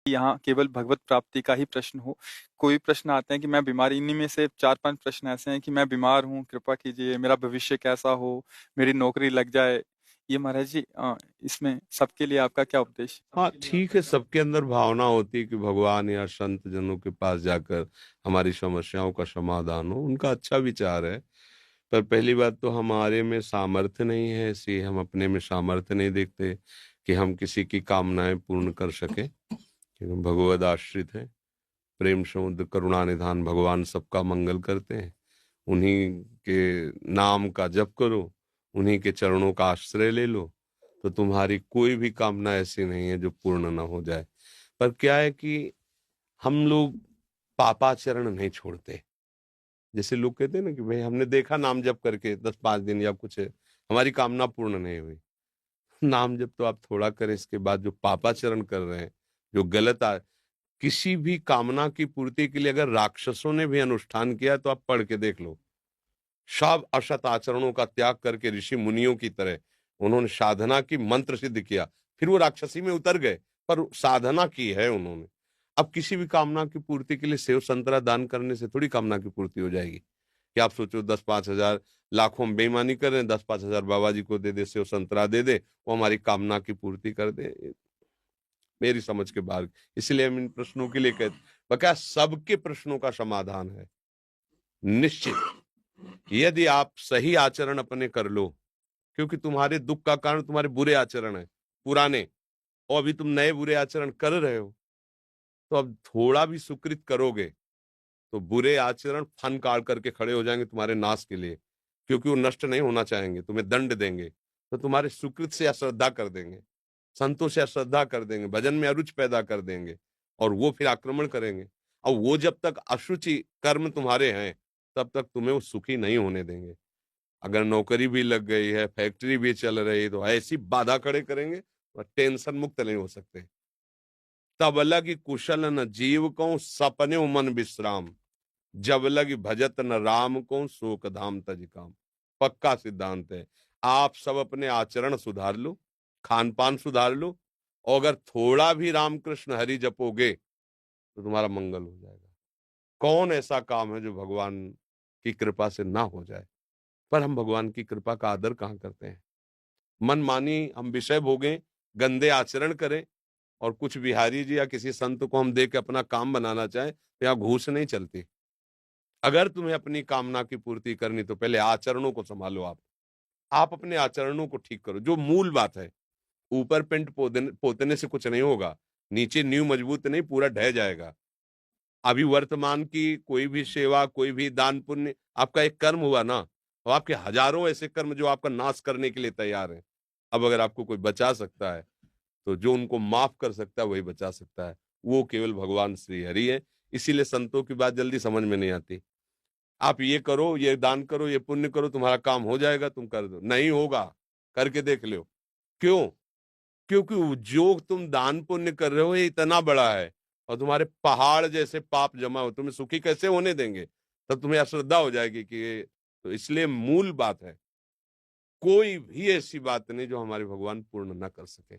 यहाँ केवल भगवत प्राप्ति का ही प्रश्न हो। कोई प्रश्न आते हैं कि मैं बीमार, इन्हीं में से 4-5 प्रश्न ऐसे हैं कि मैं बीमार हूँ, कृपा कीजिए, मेरा भविष्य कैसा हो, मेरी नौकरी लग जाए। ये महाराज जी इसमें सबके लिए आपका क्या उपदेश? हाँ ठीक है, सबके अंदर भावना होती है कि भगवान या संत जनों के पास जाकर हमारी समस्याओं का समाधान हो, उनका अच्छा विचार है। पर पहली बात तो हमारे में सामर्थ्य नहीं है ऐसी, हम अपने में सामर्थ्य नहीं देखते कि हम किसी की कामनाएं पूर्ण कर सके, क्योंकि हम भगवद आश्रित हैं। प्रेम समुद्र करुणा निधान भगवान सबका मंगल करते हैं। उन्हीं के नाम का जप करो, उन्हीं के चरणों का आश्रय ले लो, तो तुम्हारी कोई भी कामना ऐसी नहीं है जो पूर्ण ना हो जाए। पर क्या है कि हम लोग पापाचरण नहीं छोड़ते। जैसे लोग कहते हैं ना कि भाई हमने देखा नाम जप करके 10-5 दिन या कुछ है, हमारी कामना पूर्ण नहीं हुई। नाम जप तो आप थोड़ा करें, इसके बाद जो पापाचरण कर रहे हैं, जो गलत किसी भी कामना की पूर्ति के लिए अगर राक्षसों ने भी अनुष्ठान किया तो आप पढ़ के देख लो। सब असत आचरणों का त्याग करके ऋषि मुनियों की तरह उन्होंने साधना की, मंत्र सिद्ध किया, फिर वो राक्षसी में उतर गए, पर साधना की है उन्होंने। अब किसी भी कामना की पूर्ति के लिए सेव संतरा दान करने से थोड़ी कामना की पूर्ति हो जाएगी। कि आप सोचो 10-5 हजार लाखों में बेईमानी कर रहे हैं, 10-5 हजार बाबा जी को दे दे, सेव संतरा दे दे, वो हमारी कामना की पूर्ति कर दे, मेरी समझ के बाहर। इसलिए हम इन प्रश्नों के लिए कहते, बका सबके प्रश्नों का समाधान है निश्चित, यदि आप सही आचरण अपने कर लो। क्योंकि तुम्हारे दुख का कारण तुम्हारे बुरे आचरण है पुराने, और अभी तुम नए बुरे आचरण कर रहे हो, तो अब थोड़ा भी सुकृत करोगे तो बुरे आचरण फन काट करके खड़े हो जाएंगे तुम्हारे नाश के लिए। क्योंकि वो नष्ट नहीं होना चाहेंगे, तुम्हें दंड देंगे, तो तुम्हारे सुकृत से अश्रद्धा कर देंगे, संतों से अश्रद्धा कर देंगे, भजन में अरुचि पैदा कर देंगे, और वो फिर आक्रमण करेंगे। और वो जब तक अशुचि कर्म तुम्हारे हैं, तब तक तुम्हें वो सुखी नहीं होने देंगे। अगर नौकरी भी लग गई है, फैक्ट्री भी चल रही है, तो ऐसी बाधा खड़े करेंगे और टेंशन मुक्त नहीं हो सकते। तब लगी कुशल न जीव को सपने मन विश्राम, जब लगी भजत न राम को शोक धाम तज काम। पक्का सिद्धांत है। आप सब अपने आचरण सुधार लो, खान पान सुधार लो, और अगर थोड़ा भी रामकृष्ण हरि जपोगे तो तुम्हारा मंगल हो जाएगा। कौन ऐसा काम है जो भगवान की कृपा से ना हो जाए? पर हम भगवान की कृपा का आदर कहाँ करते हैं? मन मानी हम विषय भोगें, गंदे आचरण करें, और कुछ बिहारी जी या किसी संत को हम देख के अपना काम बनाना चाहें, तो यहाँ घूस नहीं चलती। अगर तुम्हें अपनी कामना की पूर्ति करनी तो पहले आचरणों को संभालो। आप अपने आचरणों को ठीक करो, जो मूल बात है। ऊपर पेंट पोतने से कुछ नहीं होगा, नीचे नींव मजबूत नहीं, पूरा ढह जाएगा। अभी वर्तमान की कोई भी सेवा, कोई भी दान पुण्य आपका एक कर्म हुआ ना, और आपके हजारों ऐसे कर्म जो आपका नाश करने के लिए तैयार हैं। अब अगर आपको कोई बचा सकता है, तो जो उनको माफ कर सकता है वही बचा सकता है, वो केवल भगवान श्री हरि है। इसीलिए संतों की बात जल्दी समझ में नहीं आती। आप ये करो, ये दान करो, ये पुण्य करो, तुम्हारा काम हो जाएगा, तुम कर दो, नहीं होगा, करके देख लो। क्यों? क्योंकि जो तुम दान पुण्य कर रहे हो ये इतना बड़ा है, और तुम्हारे पहाड़ जैसे पाप जमा हो, तुम्हें सुखी कैसे होने देंगे? तब तुम्हें अश्रद्धा हो जाएगी कि तो इसलिए मूल बात है, कोई भी ऐसी बात नहीं जो हमारे भगवान पूर्ण ना कर सके।